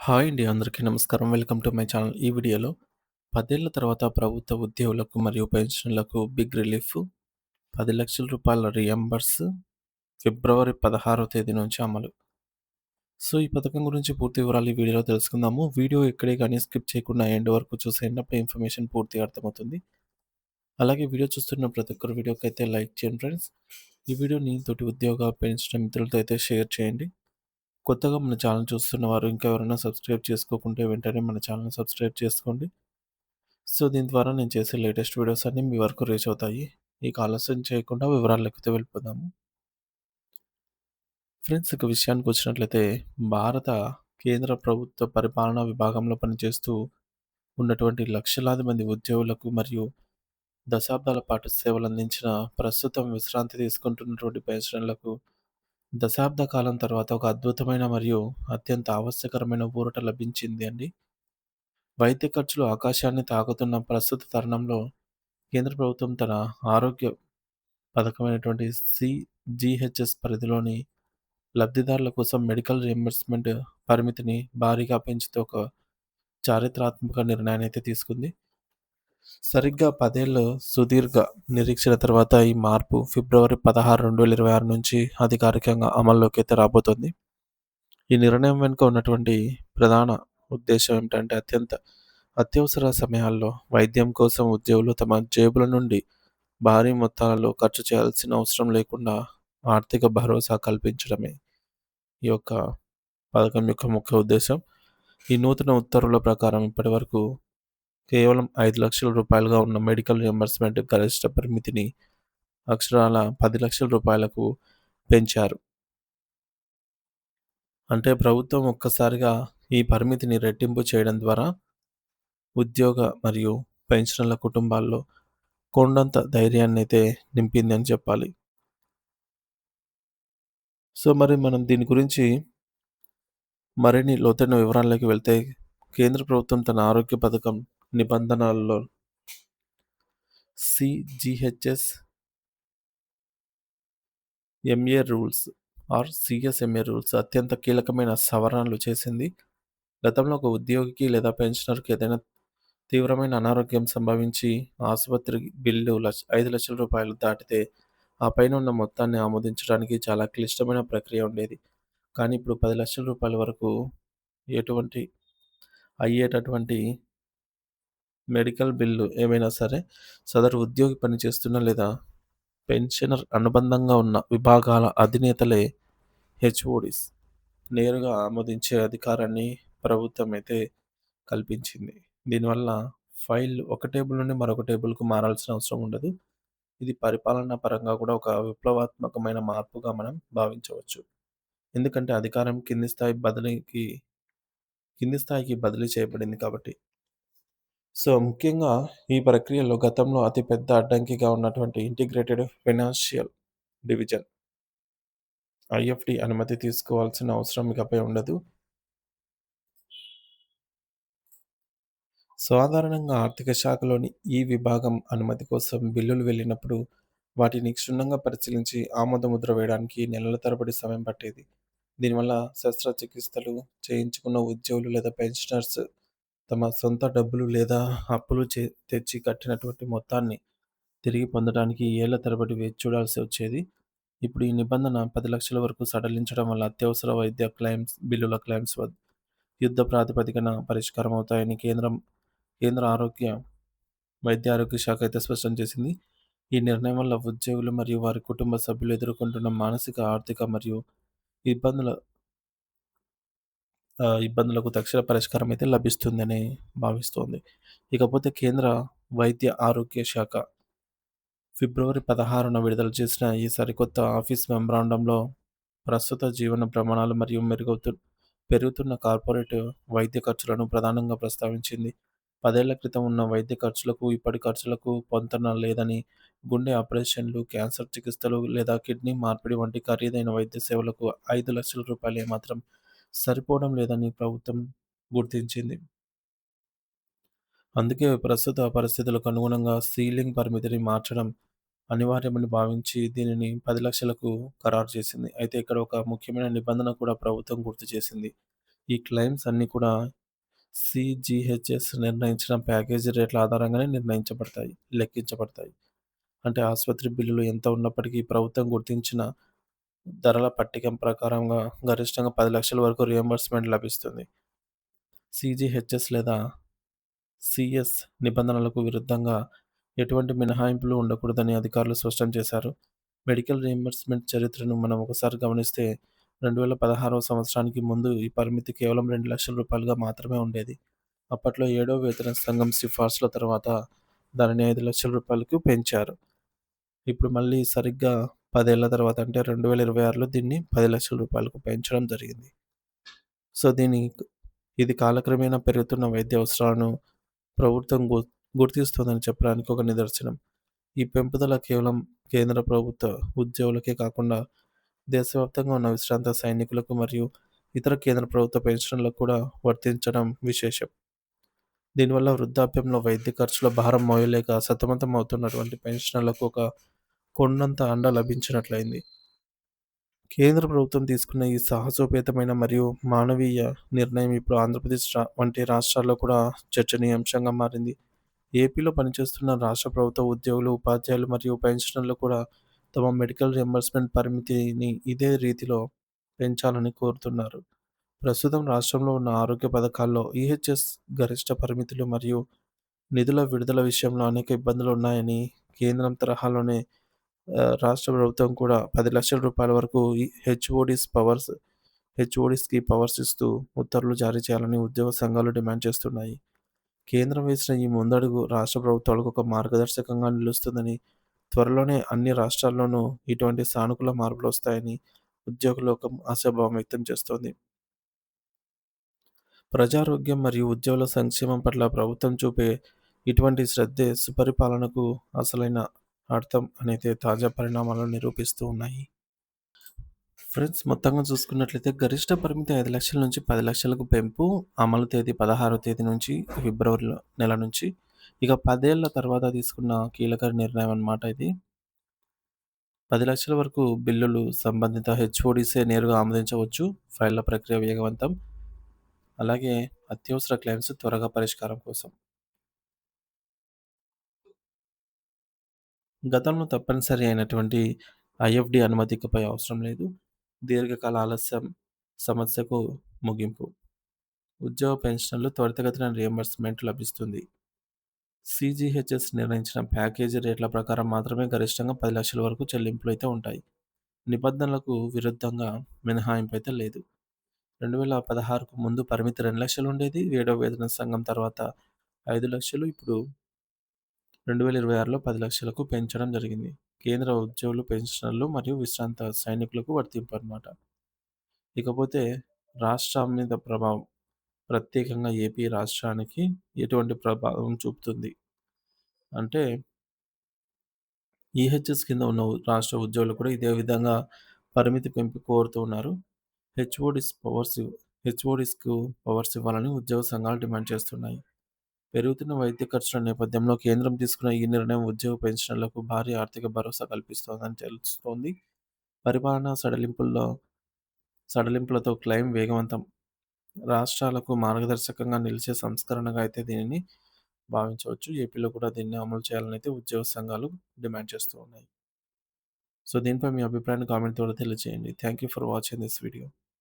Hi అండి. అందరికీ నమస్కారం. Welcome to my channel. ఈ వీడియోలో 10 ఏళ్ల తర్వాత ప్రభుత్వ ఉద్యోగులకు మరియు పెన్షన్‌లకు బిగ్ రిలీఫ్ రూ. 10,00,000 రీయింబర్స్ ఫిబ్రవరి 16వ తేదీ నుంచి అమలు. సో, ఈ పథకం గురించి పూర్తి వివరాలు ఈ వీడియోలో తెలుసుకుందాము. వీడియో ఎక్కడే గాని స్కిప్ చేయకుండా ఎండ్ వరకు చూసేయండి. అప్పుడే ఇన్ఫర్మేషన్ పూర్తిగా అర్థమవుతుంది. అలాగే వీడియో చూస్తున్న ప్రతి ఒక్కరు వీడియోకైతే లైక్ చేయండి ఫ్రెండ్స్. ఈ వీడియోని తోటి ఉద్యోగ, పెన్షన్ మిత్రులతో అయితే షేర్ చేయండి. కొత్తగా మన ఛానల్ చూస్తున్న వారు ఇంకా ఎవరైనా సబ్స్క్రైబ్ చేసుకోకుంటే వెంటనే మన ఛానల్‌ని సబ్స్క్రైబ్ చేసుకోండి. సో, దీని ద్వారా నేను చేసే లేటెస్ట్ వీడియోస్ అన్నీ మీ వరకు రీచ్ అవుతాయి. ఇక ఆలస్యం చేయకుండా వివరాల్లోకైతే వెళ్ళిపోదాము. ఫ్రెండ్స్, ఇక విషయానికొచ్చినట్లయితే భారత కేంద్ర ప్రభుత్వ పరిపాలనా విభాగంలో పనిచేస్తూ ఉన్నటువంటి లక్షలాది మంది ఉద్యోగులకు మరియు దశాబ్దాల పాటు సేవలందించిన, ప్రస్తుతం విశ్రాంతి తీసుకుంటున్నటువంటి పెన్షనర్లకు దశాబ్ద కాలం తర్వాత ఒక అద్భుతమైన మరియు అత్యంత ఆవశ్యకరమైన ఊరట లభించింది అండి. వైద్య ఖర్చులు ఆకాశాన్ని తాకుతున్న ప్రస్తుత తరుణంలో కేంద్ర ప్రభుత్వం తన ఆరోగ్య పథకమైనటువంటి జీహెచ్ఎస్ పరిధిలోని లబ్ధిదారుల కోసం మెడికల్ రీయింబర్స్‌మెంట్ పరిమితిని భారీగా పెంచుతూ ఒక చారిత్రాత్మక నిర్ణయాన్నయితే తీసుకుంది. సరిగ్గా 10 ఏళ్ల సుదీర్ఘ నిరీక్షణ తర్వాత ఈ మార్పు ఫిబ్రవరి 16, 2026 నుంచి అధికారికంగా అమల్లోకైతే రాబోతుంది. ఈ నిర్ణయం వెనుక ఉన్నటువంటి ప్రధాన ఉద్దేశ్యం ఏమిటంటే అత్యవసర సమయాల్లో వైద్యం కోసం ఉద్యోగులు తమ జేబుల నుండి భారీ మొత్తాలలో ఖర్చు చేయాల్సిన అవసరం లేకుండా ఆర్థిక భరోసా కల్పించడమే ఈ యొక్క పథకం యొక్క ముఖ్య ఉద్దేశం. ఈ నూతన ఉత్తర్వుల ప్రకారం ఇప్పటివరకు కేవలం రూ. 5,00,000గా ఉన్న మెడికల్ రియంబర్స్‌మెంట్ గరిష్ట పరిమితిని అక్షరాల రూ. 10,00,000కు పెంచారు. అంటే ప్రభుత్వం ఒక్కసారిగా ఈ పరిమితిని రెట్టింపు చేయడం ద్వారా ఉద్యోగ మరియు పెన్షనర్ల కుటుంబాల్లో కొండంత ధైర్యాన్నైతే నింపిందని చెప్పాలి. సో, మరి మనం దీని గురించి మరిన్ని లోతైన వివరాల్లోకి వెళ్తే, కేంద్ర ప్రభుత్వం తన ఆరోగ్య పథకం నిబంధనల్లో జీహెచ్ఎస్ ఎంఏ రూల్స్ సీఎస్ఎంఏ రూల్స్ అత్యంత కీలకమైన సవరణలు చేసింది. గతంలో ఒక ఉద్యోగికి లేదా పెన్షనర్‌కి ఏదైనా తీవ్రమైన అనారోగ్యం సంభవించి ఆసుపత్రి బిల్లు రూ. 5,00,000 దాటితే ఆ పైన ఉన్న మొత్తాన్ని ఆమోదించడానికి చాలా క్లిష్టమైన ప్రక్రియ ఉండేది. కానీ ఇప్పుడు రూ. 10,00,000 వరకు ఎటువంటి అయ్యేటటువంటి మెడికల్ బిల్లు ఏమైనా సరే సదరు ఉద్యోగి పనిచేస్తున్న లేదా పెన్షనర్ అనుబంధంగా ఉన్న విభాగాల అధినేతలే హెచ్ఓడీస్ నేరుగా ఆమోదించే అధికారాన్ని ప్రభుత్వం అయితే కల్పించింది. దీనివల్ల ఫైల్ ఒక టేబుల్ నుండి మరొక టేబుల్‌కు మారాల్సిన అవసరం ఉండదు. ఇది పరిపాలనా పరంగా కూడా ఒక విప్లవాత్మకమైన మార్పుగా మనం భావించవచ్చు. ఎందుకంటే అధికారం కింది స్థాయికి బదిలీ చేయబడింది కాబట్టి. సో, ముఖ్యంగా ఈ ప్రక్రియలో గతంలో అతి పెద్ద అడ్డంకిగా ఉన్నటువంటి ఇంటిగ్రేటెడ్ ఫైనాన్షియల్ డివిజన్ ఐఎఫ్‌డి అనుమతి తీసుకోవాల్సిన అవసరం ఇకపై ఉండదు. సాధారణంగా ఆర్థిక శాఖలోని ఈ విభాగం అనుమతి కోసం బిల్లులు వెళ్ళినప్పుడు వాటిని క్షుణ్ణంగా పరిశీలించి ఆమోదముద్ర వేయడానికి నెలల తరబడి సమయం పట్టేది. దీనివల్ల శస్త్రచికిత్సలు చేయించుకున్న ఉద్యోగులు లేదా పెన్షనర్స్ తమ సొంత డబ్బులు లేదా అప్పులు తెచ్చి కట్టినటువంటి మొత్తాన్ని తిరిగి పొందడానికి ఏళ్ల తరబడి వేచి చూడాల్సి వచ్చేది. ఇప్పుడు ఈ నిబంధన 10,00,000 వరకు సడలించడం వల్ల అత్యవసర వైద్య బిల్లుల క్లెయిమ్స్ యుద్ధ ప్రాతిపదికన పరిష్కారం అవుతాయని కేంద్ర వైద్య ఆరోగ్య శాఖ అయితే స్పష్టం చేసింది. ఈ నిర్ణయం వల్ల ఉద్యోగులు మరియు వారి కుటుంబ సభ్యులు ఎదుర్కొంటున్న మానసిక, ఆర్థిక మరియు ఇబ్బందుల ఇబ్బందులకు తక్షణ పరిష్కారం అయితే లభిస్తుందని భావిస్తోంది. ఇకపోతే కేంద్ర వైద్య ఆరోగ్య శాఖ ఫిబ్రవరి 16న విడుదల చేసిన ఈ సరికొత్త ఆఫీస్ మెమరాండంలో ప్రస్తుత జీవన ప్రమాణాలు మరియు పెరుగుతున్న కార్పొరేట్ వైద్య ఖర్చులను ప్రధానంగా ప్రస్తావించింది. 10 ఏళ్ల క్రితం ఉన్న వైద్య ఖర్చులకు, ఇప్పటి ఖర్చులకు పొంతన లేదని, గుండె ఆపరేషన్లు, క్యాన్సర్ చికిత్సలు లేదా కిడ్నీ మార్పిడి వంటి ఖరీదైన వైద్య సేవలకు రూ. 5,00,000 ఏమాత్రం సరిపోవడం లేదని ప్రభుత్వం గుర్తించింది. అందుకే ప్రస్తుత పరిస్థితులకు అనుగుణంగా సీలింగ్ పరిమితిని మార్చడం అనివార్యమని భావించి దీనిని 10,00,000కు ఖరారు చేసింది. అయితే ఇక్కడ ఒక ముఖ్యమైన నిబంధన కూడా ప్రభుత్వం గుర్తు చేసింది. ఈ క్లెయిమ్స్ అన్నీ కూడా సీజీహెచ్ఎస్ నిర్ణయించిన ప్యాకేజీ రేట్ల ఆధారంగానే లెక్కించబడతాయి. అంటే ఆసుపత్రి బిల్లులు ఎంత ఉన్నప్పటికీ ప్రభుత్వం గుర్తించిన ధరల పట్టిక ప్రకారంగా గరిష్టంగా 10,00,000 వరకు రియంబర్స్‌మెంట్ లభిస్తుంది. సీజీహెచ్ఎస్ లేదా సీఎస్ నిబంధనలకు విరుద్ధంగా ఎటువంటి మినహాయింపులు ఉండకూడదని అధికారులు స్పష్టం చేశారు. మెడికల్ రీయింబర్స్‌మెంట్ చరిత్రను మనం ఒకసారి గమనిస్తే 2016వ సంవత్సరానికి ముందు ఈ పరిమితి కేవలం రూ. 2,00,000గా మాత్రమే ఉండేది. అప్పట్లో ఏడో వేతన సంఘం సిఫార్సుల తర్వాత దానిని రూ. 5,00,000కు పెంచారు. ఇప్పుడు మళ్ళీ సరిగ్గా 10 ఏళ్ల తర్వాత అంటే 2026లో దీన్ని రూ. 10,00,000కు పెంచడం జరిగింది. సో, ఇది కాలక్రమేణా పెరుగుతున్న వైద్య అవసరాలను ప్రభుత్వం గుర్తిస్తోందని చెప్పడానికి ఒక నిదర్శనం. ఈ పెంపుదల కేవలం కేంద్ర ప్రభుత్వ ఉద్యోగులకే కాకుండా దేశవ్యాప్తంగా ఉన్న విశ్రాంత సైనికులకు మరియు ఇతర కేంద్ర ప్రభుత్వ పెన్షనర్లకు కూడా వర్తించడం విశేషం. దీనివల్ల వృద్ధాప్యంలో వైద్య ఖర్చుల భారం మోయలేక సతమతమవుతున్నటువంటి పెన్షనర్లకు ఒక కొండంత అండ లభించినట్లయింది. కేంద్ర ప్రభుత్వం తీసుకున్న ఈ సాహసోపేతమైన మరియు మానవీయ నిర్ణయం ఇప్పుడు ఆంధ్రప్రదేశ్ వంటి రాష్ట్రాల్లో కూడా చర్చనీయాంశంగా మారింది. ఏపీలో పనిచేస్తున్న రాష్ట్ర ప్రభుత్వ ఉద్యోగులు, ఉపాధ్యాయులు మరియు పెన్షనర్లు కూడా తమ మెడికల్ రియంబర్స్‌మెంట్ పరిమితిని ఇదే రీతిలో పెంచాలని కోరుతున్నారు. ప్రస్తుతం రాష్ట్రంలో ఉన్న ఆరోగ్య పథకాల్లో ఈహెచ్ఎస్ గరిష్ట పరిమితులు మరియు నిధుల విడుదల విషయంలో అనేక ఇబ్బందులు ఉన్నాయని కేంద్రం తరహాలోనే రాష్ట్ర ప్రభుత్వం కూడా రూ. 10,00,000 వరకు ఈ హెచ్ఓడీస్‌కి పవర్స్ ఇస్తూ ఉత్తర్వులు జారీ చేయాలని ఉద్యోగ సంఘాలు డిమాండ్ చేస్తున్నాయి. కేంద్రం వేసిన ఈ ముందడుగు రాష్ట్ర ప్రభుత్వాలకు ఒక మార్గదర్శకంగా నిలుస్తుందని, త్వరలోనే అన్ని రాష్ట్రాల్లోనూ ఇటువంటి సానుకూల మార్పులొస్తాయని ఉద్యోగ లోకం ఆశాభావం వ్యక్తం చేస్తోంది. ప్రజారోగ్యం మరియు ఉద్యోగుల సంక్షేమం పట్ల ప్రభుత్వం చూపే ఇటువంటి శ్రద్ధే సుపరిపాలనకు అసలైన అర్థం అనేది తాజా పరిణామాలు నిరూపిస్తూ ఉన్నాయి. ఫ్రెండ్స్, మొత్తంగా చూసుకున్నట్లయితే గరిష్ట పరిమితి 5,00,000 నుంచి 10,00,000కు పెంపు అమలు తేదీ 16వ తేదీ నుంచి ఫిబ్రవరిలో నెల నుంచి. ఇక 10 ఏళ్ల తర్వాత తీసుకున్న కీలక నిర్ణయం అన్నమాట ఇది. 10,00,000 వరకు బిల్లులు సంబంధిత హెచ్ఓడీసే నేరుగా ఆమోదించవచ్చు. ఫైళ్ల ప్రక్రియ వేగవంతం. అలాగే అత్యవసర క్లెయిమ్స్ త్వరగా పరిష్కారం కోసం. గతంలో తప్పనిసరి అయినటువంటి ఐఎఫ్‌డి అనుమతి ఇకపై అవసరం లేదు. దీర్ఘకాల ఆలస్యం సమస్యకు ముగింపు. ఉద్యోగ పెన్షన్‌లు త్వరితగతిన రియంబర్స్‌మెంట్ లభిస్తుంది. సీజీహెచ్ఎస్ నిర్ణయించిన ప్యాకేజీ రేట్ల ప్రకారం మాత్రమే గరిష్టంగా 10,00,000 వరకు చెల్లింపులైతే ఉంటాయి. నిబంధనలకు విరుద్ధంగా మినహాయింపు అయితే లేదు. 2016కు ముందు పరిమితి 2,00,000 ఉండేది. ఏడవ వేతన సంఘం తర్వాత 5,00,000, ఇప్పుడు 2026లో 10,00,000కు పెంచడం జరిగింది. కేంద్ర ఉద్యోగులు, పెన్షనర్లు మరియు విశ్రాంత సైనికులకు వర్తింపనమాట. ఇకపోతే రాష్ట్రం మీద ప్రభావం. ప్రత్యేకంగా ఏపీ రాష్ట్రానికి ఎటువంటి ప్రభావం చూపుతుంది అంటే, ఈహెచ్ఎస్ కింద ఉన్న రాష్ట్ర ఉద్యోగులు కూడా ఇదే విధంగా పరిమితి పెంపు కోరుతూ ఉన్నారు. హెచ్ఓడీస్‌కు పవర్స్ ఇవ్వాలని ఉద్యోగ సంఘాలు డిమాండ్ చేస్తున్నాయి. పెరుగుతున్న వైద్య ఖర్చుల నేపథ్యంలో కేంద్రం తీసుకున్న ఈ నిర్ణయం ఉద్యోగ పెన్షనర్లకు భారీ ఆర్థిక భరోసా కల్పిస్తోందని తెలుస్తోంది. పరిపాలనా సడలింపులతో క్లెయిమ్ వేగవంతం. రాష్ట్రాలకు మార్గదర్శకంగా నిలిచే సంస్కరణగా అయితే దీనిని భావించవచ్చు. ఏపీలో కూడా దీన్ని అమలు చేయాలని అయితే ఉద్యోగ సంఘాలు డిమాండ్ చేస్తూ ఉన్నాయి. సో, దీనిపై మీ అభిప్రాయాన్ని కామెంట్ ద్వారా తెలియజేయండి. Thank you for watching this video.